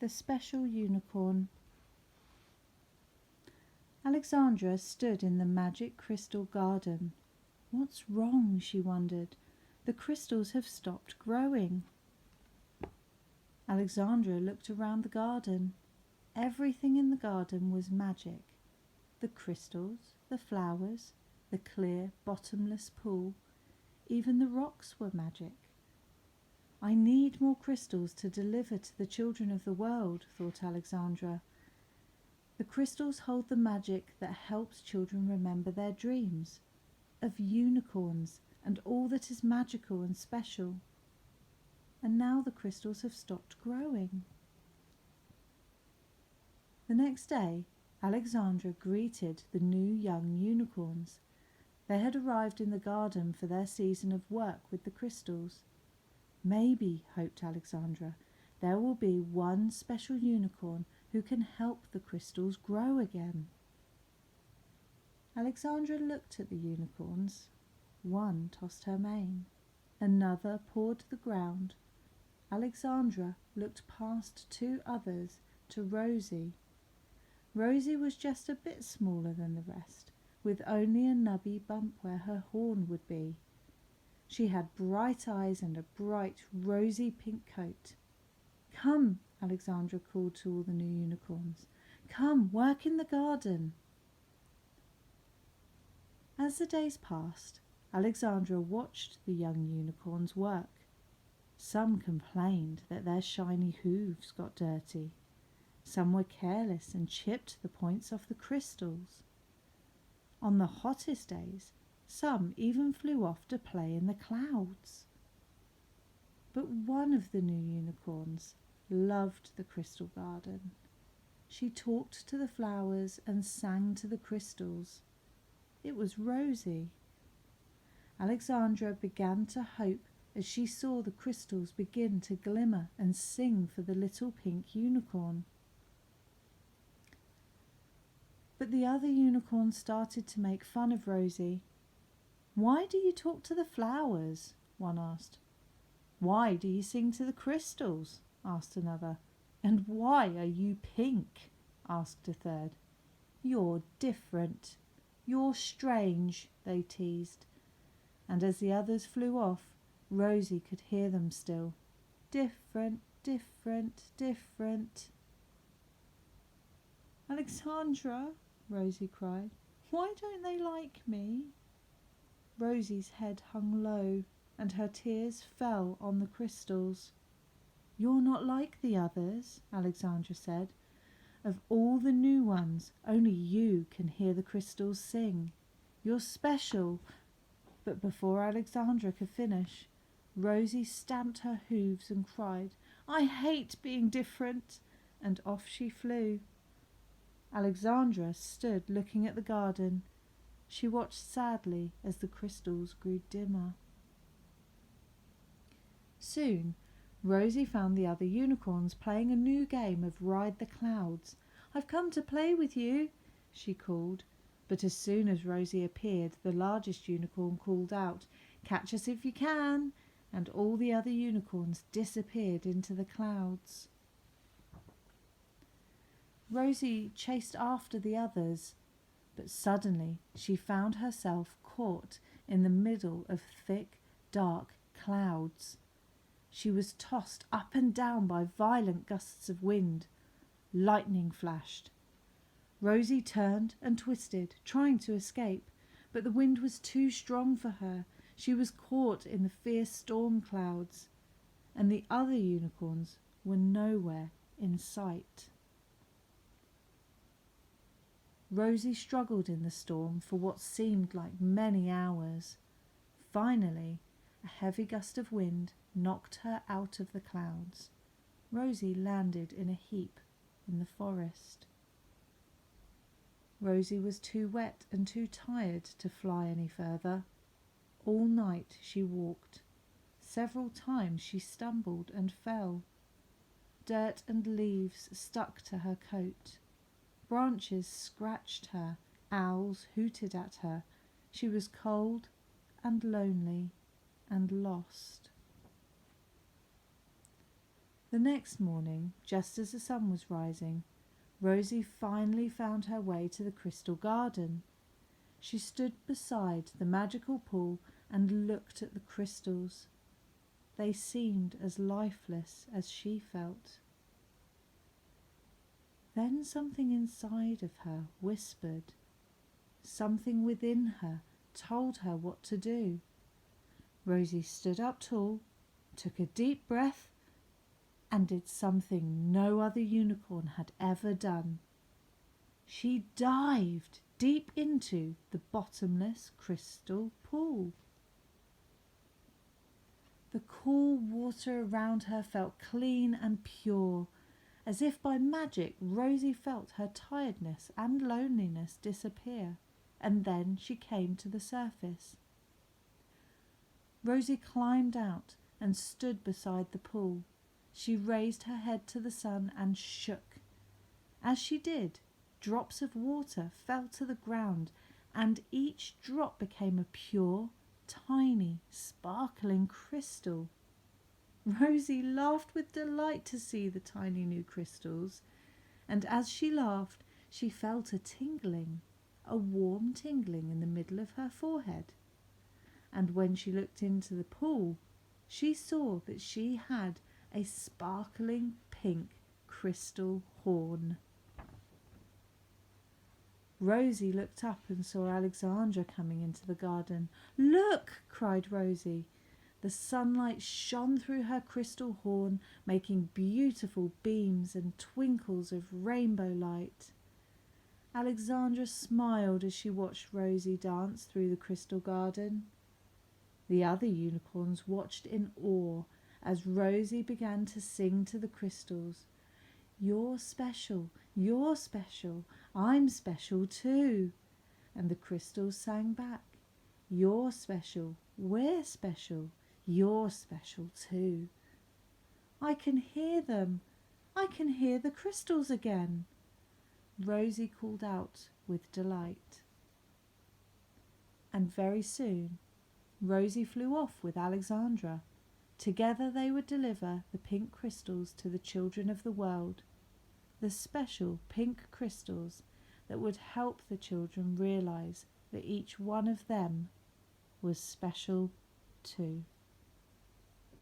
The Special Unicorn. Alexandra stood in the magic crystal garden. What's wrong, she wondered. The crystals have stopped growing. Alexandra looked around the garden. Everything in the garden was magic. The crystals, the flowers, the clear, bottomless pool. Even the rocks were magic. I need more crystals to deliver to the children of the world, thought Alexandra. The crystals hold the magic that helps children remember their dreams, of unicorns and all that is magical and special. And now the crystals have stopped growing. The next day, Alexandra greeted the new young unicorns. They had arrived in the garden for their season of work with the crystals. Maybe, hoped Alexandra, there will be one special unicorn who can help the crystals grow again. Alexandra looked at the unicorns. One tossed her mane. Another pawed the ground. Alexandra looked past two others to Rosie. Rosie was just a bit smaller than the rest, with only a nubby bump where her horn would be. She had bright eyes and a bright rosy pink coat. Come, Alexandra called to all the new unicorns. Come, work in the garden. As the days passed, Alexandra watched the young unicorns work. Some complained that their shiny hooves got dirty. Some were careless and chipped the points off the crystals. On the hottest days, some even flew off to play in the clouds. But one of the new unicorns loved the crystal garden. She talked to the flowers and sang to the crystals. It was Rosie. Alexandra began to hope as she saw the crystals begin to glimmer and sing for the little pink unicorn. But the other unicorns started to make fun of Rosie. Why do you talk to the flowers? One asked. Why do you sing to the crystals? Asked another. And why are you pink? Asked a third. You're different. You're strange, they teased. And as the others flew off, Rosie could hear them still. Different, different, different. Alexandra, Rosie cried, why don't they like me? Rosie's head hung low, and her tears fell on the crystals. You're not like the others, Alexandra said. Of all the new ones, only you can hear the crystals sing. You're special. But before Alexandra could finish, Rosie stamped her hooves and cried, I hate being different, and off she flew. Alexandra stood looking at the garden. She watched sadly as the crystals grew dimmer. Soon, Rosie found the other unicorns playing a new game of Ride the Clouds. I've come to play with you, she called. But as soon as Rosie appeared, the largest unicorn called out, Catch us if you can, and all the other unicorns disappeared into the clouds. Rosie chased after the others, but suddenly she found herself caught in the middle of thick, dark clouds. She was tossed up and down by violent gusts of wind. Lightning flashed. Rosie turned and twisted, trying to escape, but the wind was too strong for her. She was caught in the fierce storm clouds, and the other unicorns were nowhere in sight. Rosie struggled in the storm for what seemed like many hours. Finally, a heavy gust of wind knocked her out of the clouds. Rosie landed in a heap in the forest. Rosie was too wet and too tired to fly any further. All night she walked. Several times she stumbled and fell. Dirt and leaves stuck to her coat. Branches scratched her, owls hooted at her. She was cold and lonely and lost. The next morning, just as the sun was rising, Rosie finally found her way to the crystal garden. She stood beside the magical pool and looked at the crystals. They seemed as lifeless as she felt. Then something inside of her whispered. Something within her told her what to do. Rosie stood up tall, took a deep breath, and did something no other unicorn had ever done. She dived deep into the bottomless crystal pool. The cool water around her felt clean and pure. As if by magic, Rosie felt her tiredness and loneliness disappear, and then she came to the surface. Rosie climbed out and stood beside the pool. She raised her head to the sun and shook. As she did, drops of water fell to the ground, and each drop became a pure, tiny, sparkling crystal. Rosie laughed with delight to see the tiny new crystals, and as she laughed, she felt a tingling, a warm tingling in the middle of her forehead. And when she looked into the pool, she saw that she had a sparkling pink crystal horn. Rosie looked up and saw Alexandra coming into the garden. "Look!" cried Rosie. The sunlight shone through her crystal horn, making beautiful beams and twinkles of rainbow light. Alexandra smiled as she watched Rosie dance through the crystal garden. The other unicorns watched in awe as Rosie began to sing to the crystals. "You're special, I'm special too." And the crystals sang back, "You're special, we're special, you're special too." "I can hear them, I can hear the crystals again," Rosie called out with delight. And very soon, Rosie flew off with Alexandra. Together they would deliver the pink crystals to the children of the world, the special pink crystals that would help the children realize that each one of them was special too.